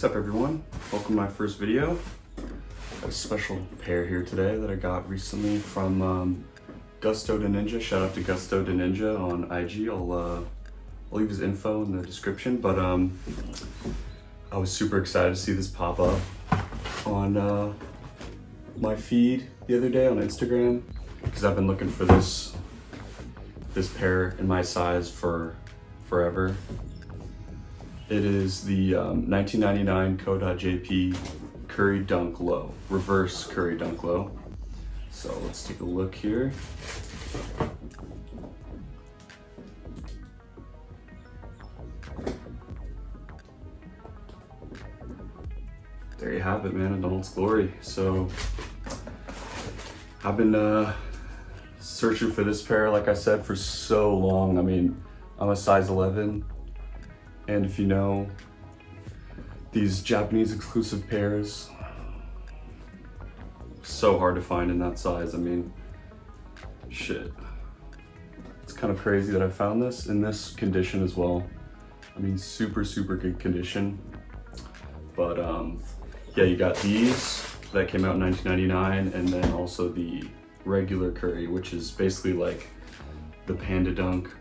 What's up everyone? Welcome to my first video. Got a special pair here today that I got recently from Gusto de Ninja. Shout out to Gusto de Ninja on IG. I'll leave his info in the description, but I was super excited to see this pop up on my feed the other day on Instagram because I've been looking for this pair in my size for forever. It is the 1999 CO.JP Curry Dunk Low, reverse Curry Dunk Low. So let's take a look here. There you have it, man, in all its glory. So I've been searching for this pair, like I said, for so long. I mean, I'm a size 11. And if you know, these Japanese exclusive pairs, so hard to find in that size. I mean, shit. It's kind of crazy that I found this in this condition as well. I mean, super good condition. But yeah, you got these that came out in 1999, and then also the regular Curry, which is basically like the Panda Dunk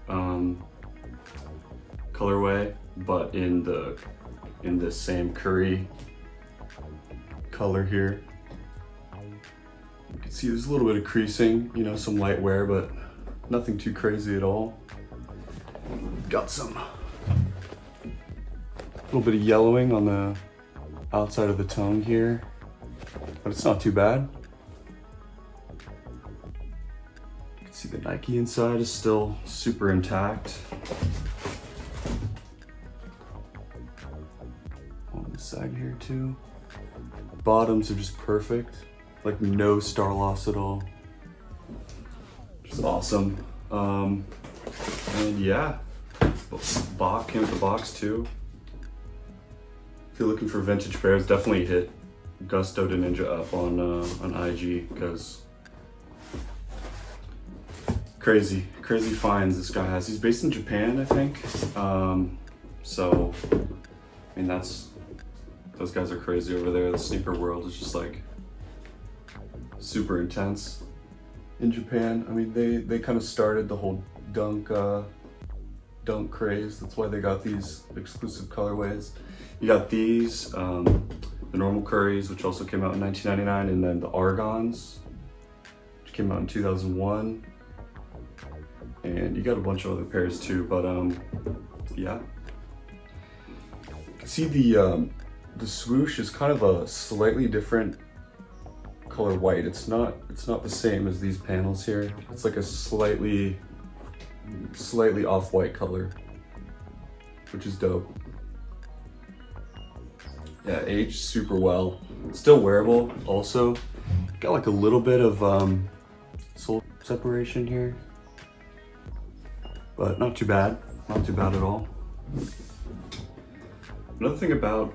colorway, but in the same Curry color here. You can see there's a little bit of creasing, you know, some light wear, but nothing too crazy at all. Got some little bit of yellowing on the outside of the tongue here, but it's not too bad. You can see the Nike inside is still super intact. Side here too. Bottoms are just perfect, like no star loss at all. Just awesome. And yeah, box came with the box too. If you're looking for vintage pairs, definitely hit Gusto de Ninja up on IG, because crazy finds this guy has. He's based in Japan, I think. So I mean, those guys are crazy over there. The sneaker world is just like super intense in Japan. I mean, they kind of started the whole dunk craze. That's why they got these exclusive colorways. You got these, the normal Currys, which also came out in 1999, and then the Argons, which came out in 2001. And you got a bunch of other pairs too, but yeah. You can see the swoosh is kind of a slightly different color white. It's not the same as these panels here. It's like a slightly off-white color, which is dope. Yeah, aged super well. Still wearable also. Got like a little bit of sole separation here, but not too bad. Not too bad at all. Another thing about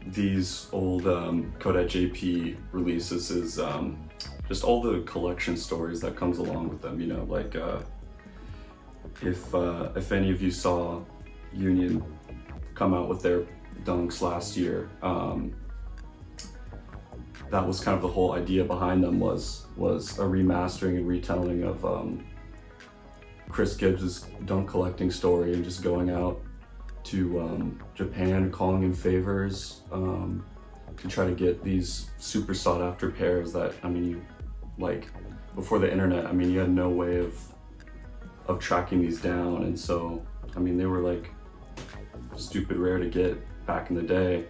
these old CO.JP releases is just all the collection stories that comes along with them. You know, like if any of you saw Union come out with their dunks last year, that was kind of the whole idea behind them, was a remastering and retelling of Chris Gibbs' dunk collecting story, and just going out to Japan, calling in favors to try to get these super sought after pairs that, I mean, you, like before the internet, I mean, you had no way of tracking these down. And so, I mean, they were like stupid rare to get back in the day.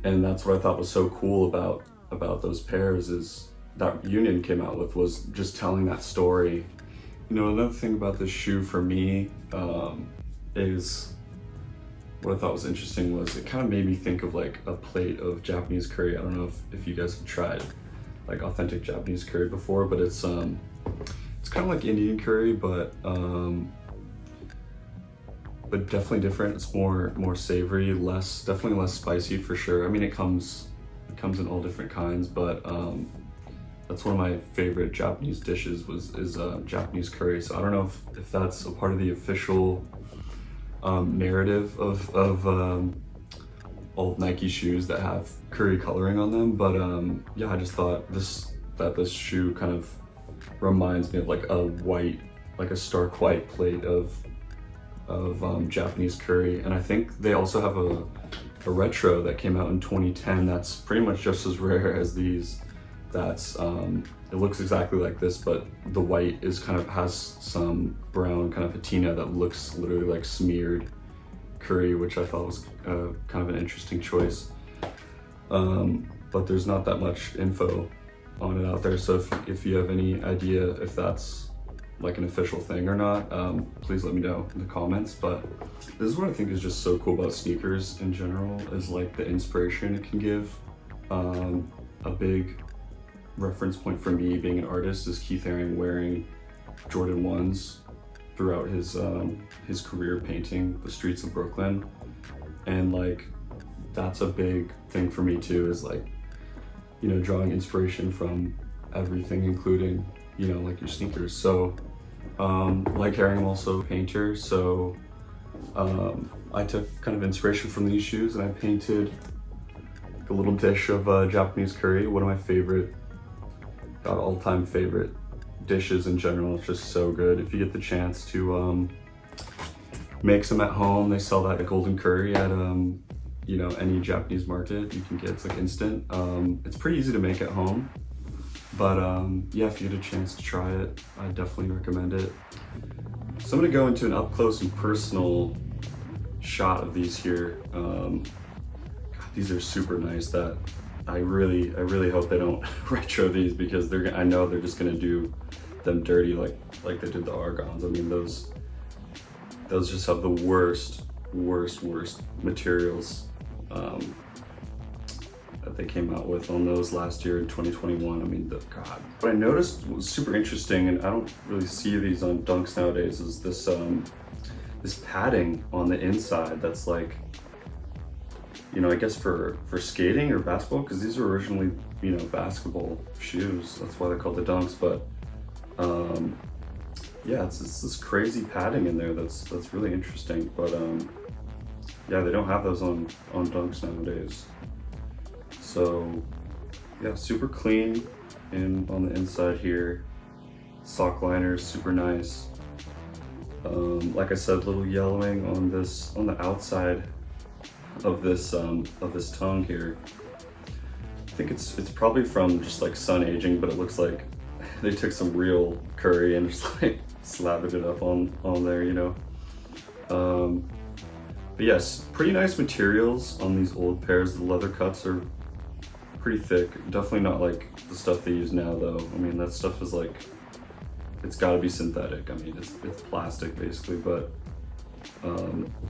And that's what I thought was so cool about those pairs, is that Union came out with, was just telling that story. You know, another thing about this shoe for me is, what I thought was interesting was it kind of made me think of like a plate of Japanese curry. I don't know if you guys have tried like authentic Japanese curry before, but it's kind of like Indian curry, but definitely different. It's more savory, definitely less spicy for sure. I mean, it comes in all different kinds, but that's one of my favorite Japanese dishes is Japanese curry. So I don't know if that's a part of the official narrative of old Nike shoes that have curry coloring on them, but yeah, I just thought this shoe kind of reminds me of like a stark white plate of Japanese curry. And I think they also have a retro that came out in 2010 that's pretty much just as rare as these. That's it looks exactly like this, but the white is has some brown kind of patina that looks literally like smeared curry, which I thought was kind of an interesting choice. But there's not that much info on it out there, so if you have any idea if that's like an official thing or not, please let me know in the comments. But this is what I think is just so cool about sneakers in general, is like the inspiration it can give. A big reference point for me being an artist is Keith Haring wearing Jordan 1s throughout his career painting the streets of Brooklyn. And like that's a big thing for me too, is like, you know, drawing inspiration from everything, including, you know, like your sneakers. So like Haring, I'm also a painter, so I took kind of inspiration from these shoes and I painted like a little dish of Japanese curry, one of my favorite, all-time favorite dishes in general. It's just so good. If you get the chance to make some at home, they sell that golden curry at you know, any Japanese market you can get. It's like instant. It's pretty easy to make at home, but yeah, if you get a chance to try it, I definitely recommend it. So I'm gonna go into an up close and personal shot of these here. God, these are super nice. That I really hope they don't retro these, because I know they're just gonna do them dirty like they did the Argons. I mean, those just have the worst materials that they came out with on those last year in 2021. I mean, God. What I noticed was super interesting, and I don't really see these on Dunks nowadays, is this this padding on the inside that's like, you know, I guess for skating or basketball, because these were originally, you know, basketball shoes. That's why they're called the Dunks. But yeah, it's this crazy padding in there that's really interesting. But yeah, they don't have those on Dunks nowadays. So yeah, super clean on the inside here. Sock liners, super nice. Like I said, little yellowing on the outside of this tongue here. I think it's probably from just like sun aging, but it looks like they took some real curry and just like slathered it up on there, you know. But yes, pretty nice materials on these old pairs. The leather cuts are pretty thick. Definitely not like the stuff they use now though. I mean, that stuff is like, it's gotta be synthetic. I mean, it's plastic basically, but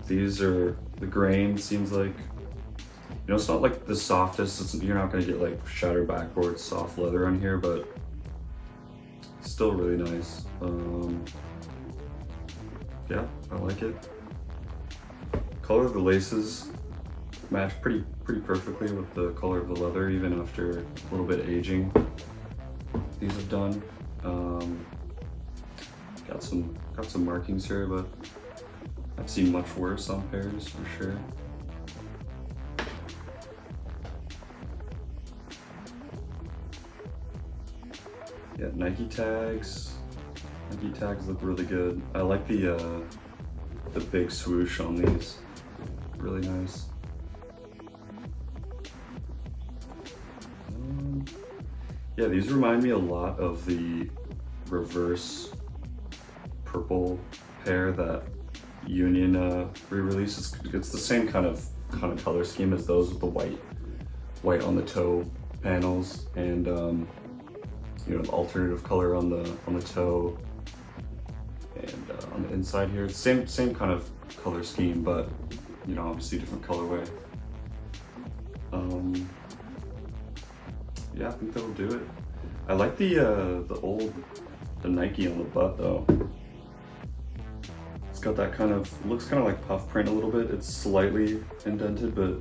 these are, the grain seems like, you know, it's not like the softest. You're not gonna get like shatter backboard soft leather on here, but still really nice. Yeah, I like it. Color of the laces match pretty perfectly with the color of the leather, even after a little bit of aging these have done. Got some markings here, but I've seen much worse on pairs for sure. Yeah, Nike tags. Nike tags look really good. I like the big swoosh on these. Really nice. Yeah, these remind me a lot of the reverse purple pair that Union re-released. It's the same kind of color scheme as those, with the white on the toe panels, and you know, the alternative color on the toe and on the inside here. Same kind of color scheme, but you know, obviously different colorway. Yeah, I think that'll do it. I like the Nike on the butt though. It's got that kind of, looks kind of like puff print a little bit. It's slightly indented, but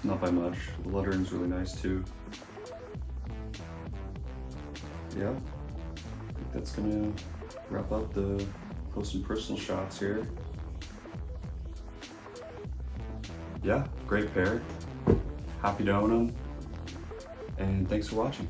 not by much. The lettering's really nice too. Yeah, I think that's gonna wrap up the close and personal shots here. yeah, great pair. Happy to own them. And thanks for watching.